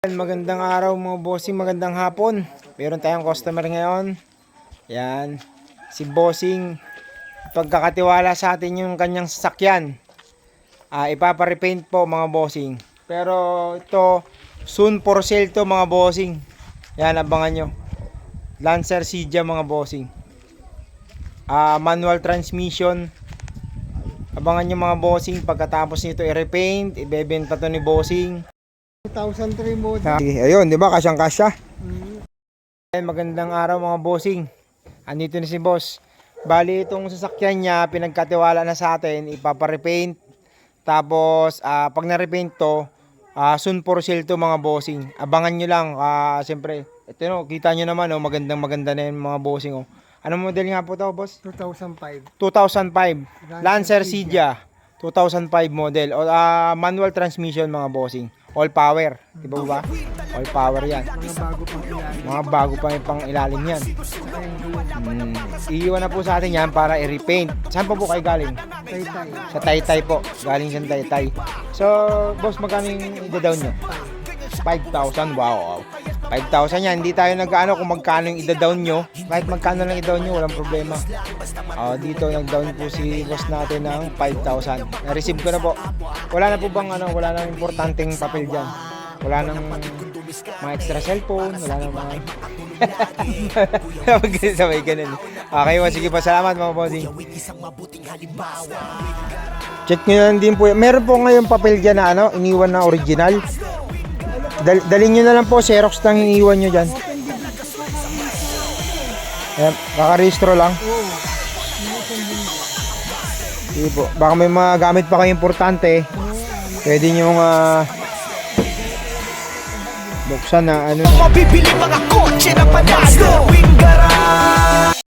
Magandang araw mga bossing, magandang hapon. Meron tayong customer ngayon. Yan, si bossing. Pagkakatiwala sa atin yung kanyang sasakyan. Ipapa-repaint po mga bossing. Pero ito, soon for sale to mga bossing. Yan, abangan nyo. Lancer Sedia mga bossing. Manual transmission. Abangan nyo mga bossing. Pagkatapos nito i-repaint, ibebenta to ni bossing. 2003 model. Ayun, di ba? Kasyang-kasya. Magandang araw mga bossing. Andito na si boss. Bali itong sasakyan niya, pinagkatiwala na sa atin, ipapa-repaint. Tapos, pag na-repaint to, soon for sale to mga bossing. Abangan nyo lang. Siyempre, ito no, kita nyo naman, oh, maganda na yung mga bossing. Oh. Anong model nga po to, boss? 2005. 2005. Lancer Sedia. 2005 model. Manual transmission mga bossing. All power. Di ba ba? All power yan. Mga bago pang Mga bago pa ilalim. yung pang ilalim yan. Iiwan na po sa atin yan para i-repaint. Saan po kayo galing? Taytay. Sa Taytay po. Galing sa Taytay. So, boss, magkano yung ida-down nyo? 5,000. Wow. 5,000 yan. Hindi tayo nag-ano kung magkano yung ida-down nyo. Kahit magkano lang i-down nyo, walang problema. Dito nag-down po si boss natin ng 5,000. Na-receive ko na po. Wala na po bang wala nang importanteng papel dyan. Wala nang mga extra cellphone, wala nang mga sabay ganun. Okay, sige pa, salamat mga bossing. Check nyo lang din po. Meron po ngayon papel dyan na iniwan na original. Dalhin nyo na lang po, Xerox lang iniwan nyo dyan. Ayan, kakarehistro lang. Sige po, baka may mga gamit pa kayo importante. Pwede nyo buksan na Mabibili mga kotse na panalo.